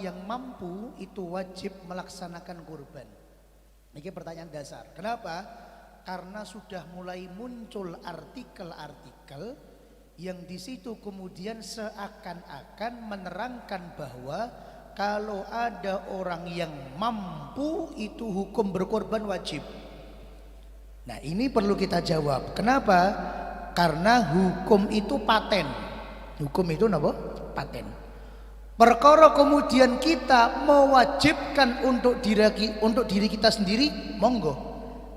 yang mampu itu wajib melaksanakan kurban. Ini pertanyaan dasar. Kenapa? Karena sudah mulai muncul artikel-artikel yang di situ kemudian seakan-akan menerangkan bahwa kalau ada orang yang mampu itu hukum berkorban wajib. Nah, ini perlu kita jawab. Kenapa? Karena hukum itu paten. Hukum itu apa? Paten. Perkara kemudian kita mewajibkan untuk diri kita sendiri, monggo.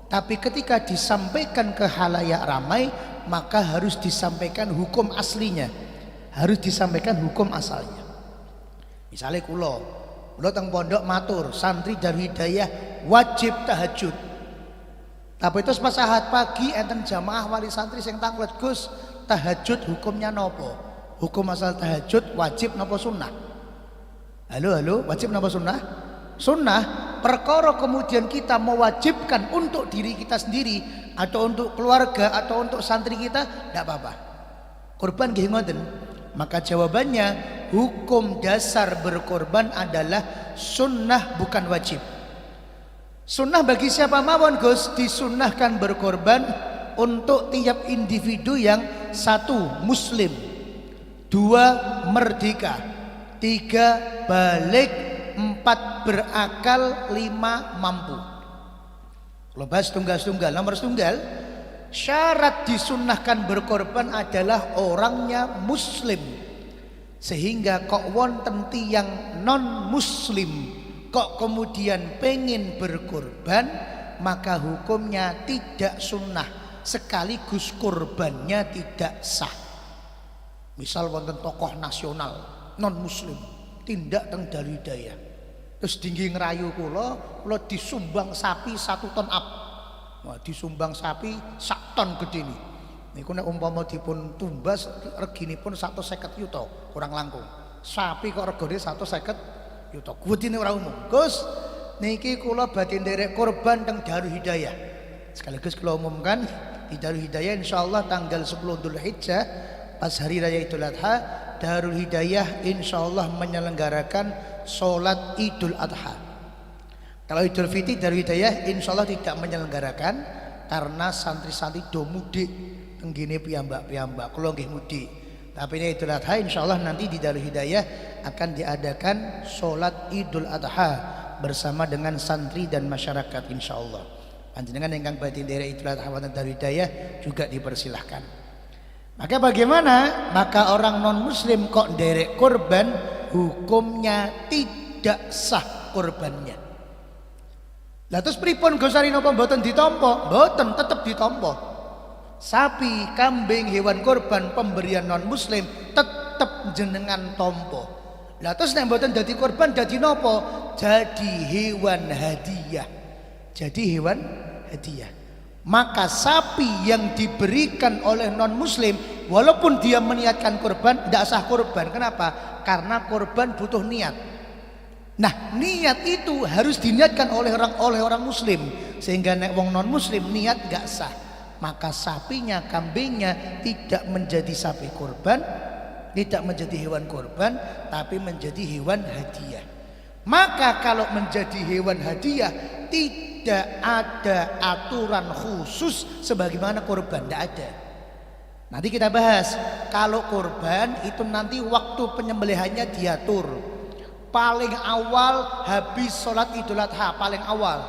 Tapi ketika disampaikan ke halayak ramai, maka harus disampaikan hukum aslinya. Harus disampaikan hukum asalnya. Misalnya kulo teng pondok matur, santri Darul Hidayah wajib tahajud. Tapi itu pas ahad pagi enten jamaah wali santri sing taklet, Gus, tahajud hukumnya nopo? Hukum asal tahajud wajib nopo sunnah? Halo, wajib nopo sunnah? Sunnah. Perkara kemudian kita mewajibkan untuk diri kita sendiri atau untuk keluarga atau untuk santri kita, tidak apa-apa. Kurban nggih ngoten. Maka jawabannya hukum dasar berkorban adalah sunnah bukan wajib. Sunnah bagi siapa mawon Gus, disunnahkan berkorban untuk tiap individu yang satu muslim, dua merdeka, tiga balik, empat berakal, lima mampu. Kalau bahas tunggal-tunggal, nomor tunggal, syarat disunnahkan berkorban adalah orangnya muslim. Sehingga kok wonten tiyang non muslim kok kemudian pengen berkorban, maka hukumnya tidak sunnah sekaligus korbannya tidak sah. Misal wonten tokoh nasional non muslim tindak teng Darul Hidayah, terus tinggi ngerayu kula disumbang sapi 1 ton up. Wah, disumbang sapi 1 ton gede ini. Niku nek umpama dipun tumbas reginipun 150 yuta, kurang langkung. Sapi kok regane 150 yuta. Kuwedine ora umum. Gus, niki kula badhe nderek korban teng Darul Hidayah. Sekaligus kula umumkan di Darul Hidayah insyaallah tanggal 10 Dzulhijjah pas hari raya Idul Adha, Darul Hidayah insyaallah menyelenggarakan sholat Idul Adha. Kalau Idul Fitri Darul Hidayah insyaallah tidak menyelenggarakan karena santri-santri do mudik tenggene piyambak-piyambak. Kula nggih mudik. Tapi ini Idul Adha insyaallah nanti di Darul Hidayah akan diadakan sholat Idul Adha bersama dengan santri dan masyarakat insyaallah. Panjenengan ingkang badhe nderek Idul Adha wonten Darul Hidayah juga dipersilahkan. Maka bagaimana? Maka orang non muslim kok nderek korban, hukumnya tidak sah korbannya. Lah terus pripun Gosari napa mboten ditampa? Mboten, tetep ditampa. Sapi, kambing, hewan korban pemberian non muslim tetep jenengan tampa. Lah terus nek mboten dadi korban dadi napa? Jadi hewan hadiah. Jadi hewan hadiah. Maka sapi yang diberikan oleh non muslim walaupun dia meniatkan korban tidak sah korban. Kenapa? Karena korban butuh niat. Nah, niat itu harus diniatkan oleh orang muslim, sehingga nek wong non muslim niat gak sah. Maka sapinya, kambingnya tidak menjadi sapi korban, tidak menjadi hewan korban, tapi menjadi hewan hadiah. Maka kalau menjadi hewan hadiah tidak ada aturan khusus sebagaimana korban, tidak ada. Nanti kita bahas. Kalau korban itu nanti waktu penyembelihannya diatur. Paling awal habis sholat Idul Adha, paling awal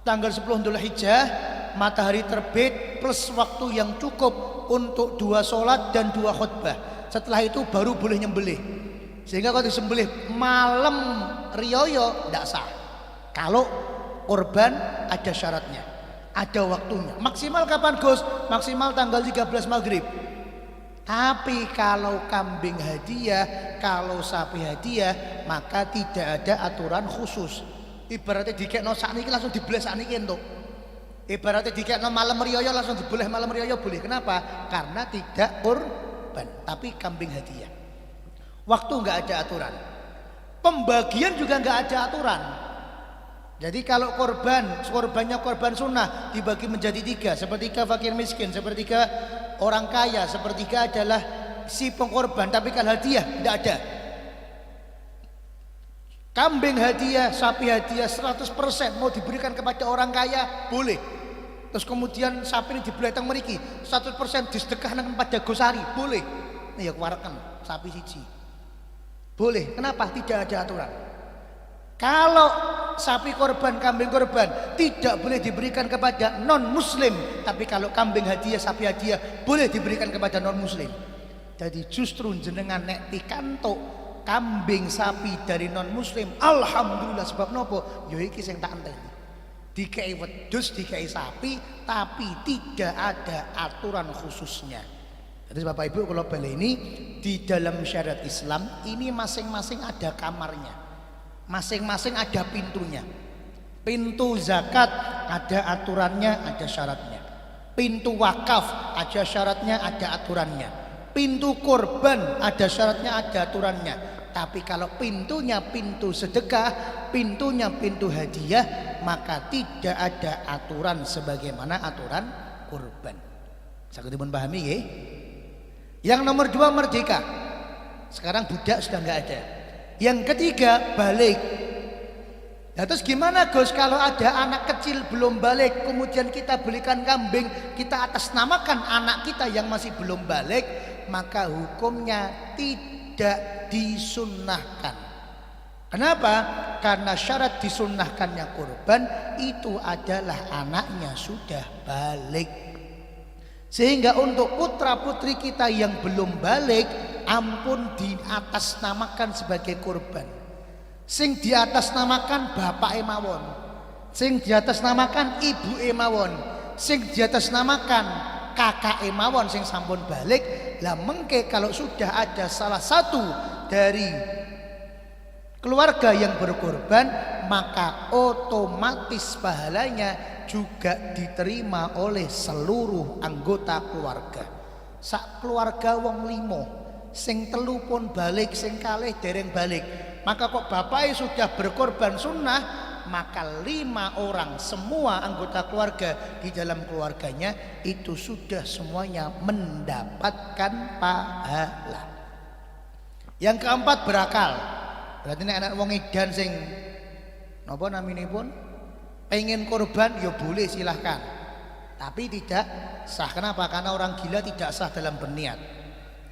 tanggal 10 Dzulhijjah, matahari terbit plus waktu yang cukup untuk 2 sholat dan 2 khutbah. Setelah itu baru boleh nyembelih. Sehingga kalau disembelih malam riyoyo tidak sah. Kalau korban ada syaratnya, ada waktunya. Maksimal kapan Gus? Maksimal tanggal 13 maghrib. Tapi kalau kambing hadiah, kalau sapi hadiah, maka tidak ada aturan khusus. Ibaratnya dikekno sakniki langsung dibelah sakniki entuk. Ibaratnya dikekno malam riyoyo langsung dibelah malam riyoyo boleh. Kenapa? Karena tidak korban, tapi kambing hadiah. Waktu enggak ada aturan. Pembagian juga enggak ada aturan. Jadi kalau korbannya korban sunnah dibagi menjadi 3, sepertiga fakir miskin, sepertiga orang kaya, sepertiga adalah si pengkorban, tapi kalau hadiah tidak ada. Kambing hadiah, sapi hadiah 100% mau diberikan kepada orang kaya, boleh. Terus kemudian sapi ini dibeli teng mriki 100% disedekahkan kepada gosari, boleh. Nah, ya kuwareken sapi siji. Boleh. Kenapa? Tidak ada aturan. Kalau sapi korban, kambing korban tidak boleh diberikan kepada non muslim, tapi kalau kambing hadiah, sapi hadiah boleh diberikan kepada non muslim. Jadi justru jenengan nek pikantuk kambing sapi dari non muslim, alhamdulillah, sebab nopo? Yo iki sing tak enteni. Dikei wedhus, dikei sapi, tapi tidak ada aturan khususnya. Jadi Bapak Ibu kalau baleni di dalam syariat Islam ini masing-masing ada kamarnya. Masing-masing ada pintunya. Pintu zakat ada aturannya, ada syaratnya. Pintu wakaf ada syaratnya, ada aturannya. Pintu korban ada syaratnya, ada aturannya. Tapi kalau pintunya pintu sedekah, pintunya pintu hadiah, maka tidak ada aturan sebagaimana aturan korban. Sakit pun pahami ya? Yang nomor 2 merdeka. Sekarang budak sudah nggak ada. Yang ketiga balik. Nah, terus gimana Gus kalau ada anak kecil belum balik, kemudian kita belikan kambing, kita atasnamakan anak kita yang masih belum balik, maka hukumnya tidak disunnahkan. Kenapa? Karena syarat disunnahkannya kurban itu adalah anaknya sudah balik. Sehingga untuk putra putri kita yang belum balik, ampun diatasnamakan sebagai kurban. Sing diatasnamakan bapak mawon, sing diatasnamakan ibu mawon, sing diatasnamakan kakak mawon sing sampun balik. Lah mengke kalau sudah ada salah satu dari keluarga yang berkorban, maka otomatis pahalanya juga diterima oleh seluruh anggota keluarga. Sak keluarga wong 5, sing 3 pun balik, sing kalih dereng balik. Maka kok bapaknya sudah berkorban sunnah, maka 5 orang semua anggota keluarga di dalam keluarganya itu sudah semuanya mendapatkan pahala. Yang keempat berakal. Berarti nek anak wong edan sing napa naminipun pengen korban ya boleh silahkan, tapi tidak sah. Kenapa? Karena orang gila tidak sah dalam berniat.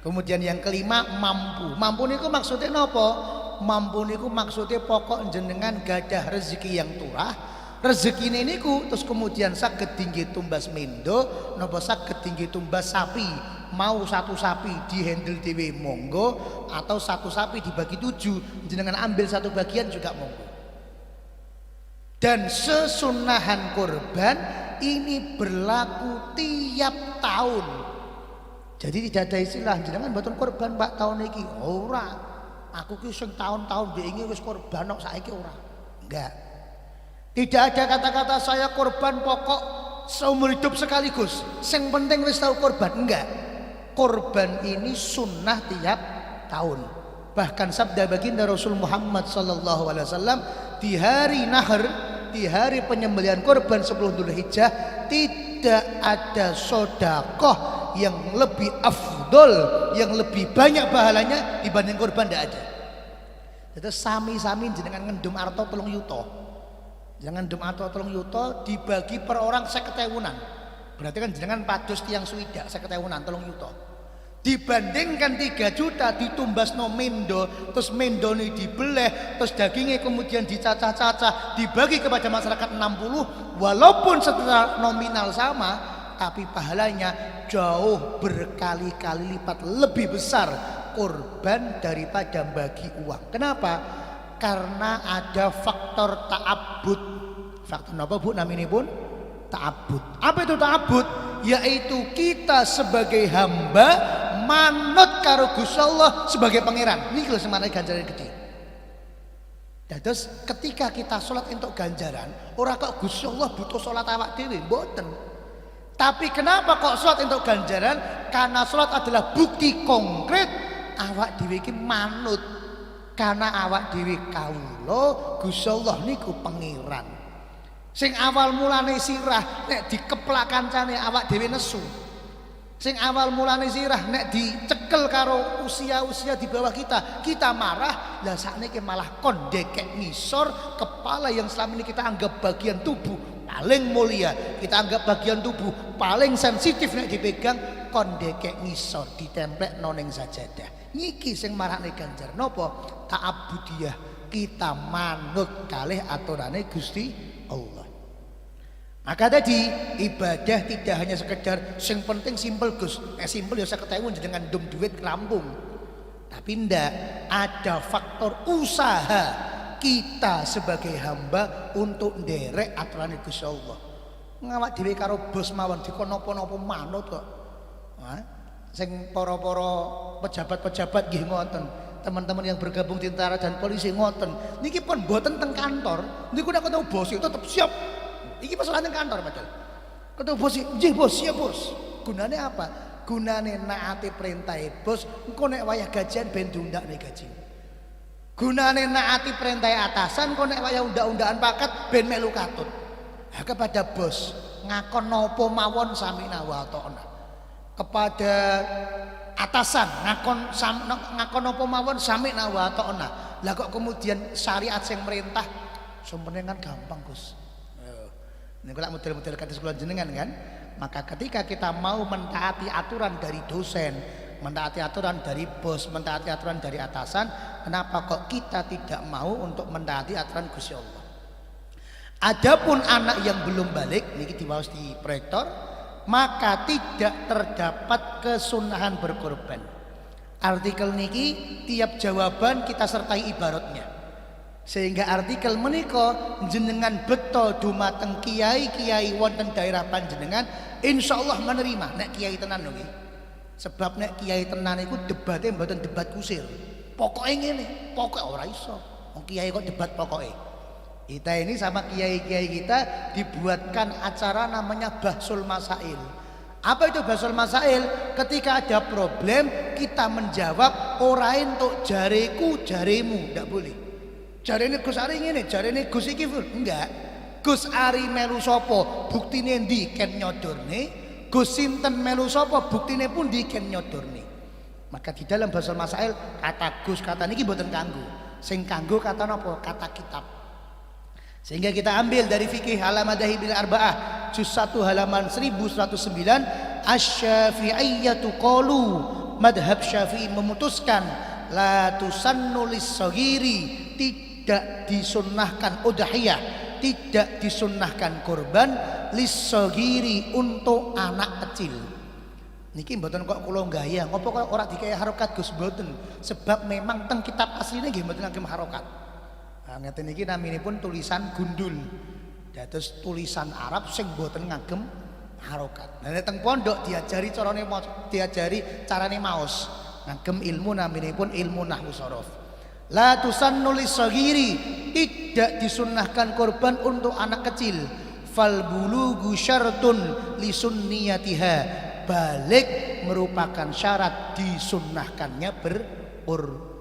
Kemudian yang kelima mampu. Mampu niku maksudnya napa? Mampu niku maksudnya pokok jenengan gadah rezeki yang turah. Rezeki ini niku terus kemudian saged tinggi tumbas mendo, napa saged tinggi tumbas sapi. Mau 1 sapi dihandle dhewe monggo, atau 1 sapi dibagi 7, jenengan ambil 1 bagian juga monggo. Dan sesunahan korban ini berlaku tiap tahun. Jadi tidak ada istilah jenengan mboten korban Pak tahun iki. Ora. Aku ki sing tahun-tahun diingi wis korban kok saiki ora. Enggak. Tidak ada kata-kata saya korban pokok seumur hidup sekaligus. Sing penting wis tahu korban. Enggak. Korban ini sunnah tiap tahun. Bahkan sabda baginda Rasul Muhammad sallallahu alaihi wasallam, di hari Nahr, di hari penyembelihan korban 10 Dzulhijjah, tidak ada sedekah yang lebih afdol, yang lebih banyak pahalanya dibanding korban, tidak ada. Itu sami-sami jenengan ngendum arto 3 yuta. Jangan ngendum arto 3 yuta dibagi per orang 50.000-an. Berarti kan jenengan padus tiang swidak 50.000-an 3 yuta. Dibandingkan 3 juta ditumbas no mendo, terus mendo ini dibeleh, terus dagingnya kemudian dicacah-cacah, dibagi kepada masyarakat 60, walaupun secara nominal sama, tapi pahalanya jauh berkali-kali lipat lebih besar korban daripada bagi uang. Kenapa? Karena ada faktor ta'abbud. Faktor apa Bu namanya pun? Ta'abbud. Apa itu ta'abbud? Yaitu kita sebagai hamba manut karo Gusti Allah sebagai pangeran. Ini kalau semangat ganjaran gede. Dan terus ketika kita sholat untuk ganjaran, orang kok Gusti Allah butuh sholat awak dewi, mboten. Tapi kenapa kok sholat untuk ganjaran? Karena sholat adalah bukti konkret awak dewi ki manut. Karena awak dewi kawula, Gusti Allah niku pangeran. Sing awal mulane sirah nek dikeplak kancane awak dhewe nesu. Sing awal mulane sirah nek dicekel karo usia-usia di bawah kita marah, lah sakniki malah kon dekek ngisor kepala yang selama ini kita anggap bagian tubuh paling mulia, kita anggap bagian tubuh paling sensitif nek dipegang, kon dekek ngisor ditemplek noning sajadah. Niki sing marakne ganjar napa? Ta'abbudiyah, kita manut kalih aturane Gusti Allah. Maka tadi ibadah tidak hanya sekedar sing penting simpel Gus. Simpel ya 50.000 dengan dom duit rampung. Tapi ndak, ada faktor usaha kita sebagai hamba untuk nderek aturan Gusti Allah. Ngawak dhewe karo bos mawon dikon napa-napa manut kok. Sing para-para pejabat-pejabat nggih ngoten. Teman-teman yang bergabung di tentara dan polisi ngoten. Niki pun mboten teng kantor, niku nek ketemu bos itu tetep siap. Iki persoalan kantor padahal. Ketemu bos, nggih bos, siap bos. Gunane apa? Gunane naati perintah bos, engko nek wayah gajian ben diundakne gaji. Gunane naati perintah atasan, engko nek wayah undak-undakan paket ben melu katut. Nah, kepada bos ngakon napa mawon samina wa ta'na. Kepada atasan ngakon napa mawon samina wa ta'na. Lah kok kemudian syariat sing merintah sumpene kan gampang Gus. Niku lak model-model kados kula jenengan kan. Maka ketika kita mau mentaati aturan dari dosen, mentaati aturan dari bos, mentaati aturan dari atasan, kenapa kok kita tidak mau untuk mentaati aturan Gusti Allah? Adapun anak yang belum balik niki diwaos di proyektor, maka tidak terdapat kesunahan berkorban. Artikel niki tiap jawaban kita sertai ibaratnya. Sehingga artikel menika jenengan beto dumateng kiai-kiai wonten daerah panjenengan insyaallah menerima nek kiai tenan nggih. Sebab nek kiai tenan iku debate mboten debat kusir. Pokoke ngene, pokoke ora iso. Wong kiai kok debat pokoke. Kita ini sama kiai-kiai kita dibuatkan acara namanya Bahsul Masail. Apa itu Bahsul Masail? Ketika ada problem kita menjawab ora entuk jareku jaremu, ndak boleh. Jarene Gus Ari ngene, jarene Gus iki enggak. Gus Ari melu sapa, buktine ndi ken nyodorne. Gus sinten melu sapa, buktine pun ndi ken nyodorne. Maka di dalam Bahsul Masail kata Gus kata niki mboten kanggo. Sing kanggo kata napa? Kata kitab. Sehingga kita ambil dari fikih Al-Madhahibil Arba'ah juz 1 halaman 1109, Asy-Syafi'iyyatu qalu, madhab Syafi'i memutuskan la tusannu lis-shaghiri, tidak disunnahkan udhiyah, tidak disunnahkan kurban lis-shaghiri untuk anak kecil. Niki mboten kok kula gaya, ngopo kok ora dikaya harokat Gus mboten. Sebab memang teng kitab asline nggih mboten ngagem harokat. Nah, ngeten iki naminipun tulisan gundul. Dados tulisan Arab sing mboten ngagem harokat. Nah, teng pondok diajari carane maos. Ngagem ilmu naminipun ilmu nahwu shorof. La tusannu lis-shaghiri, tidak disunnahkan korban untuk anak kecil. Fal bulugu syartun lisunniyatiha, balik merupakan syarat disunnahkannya berkorban.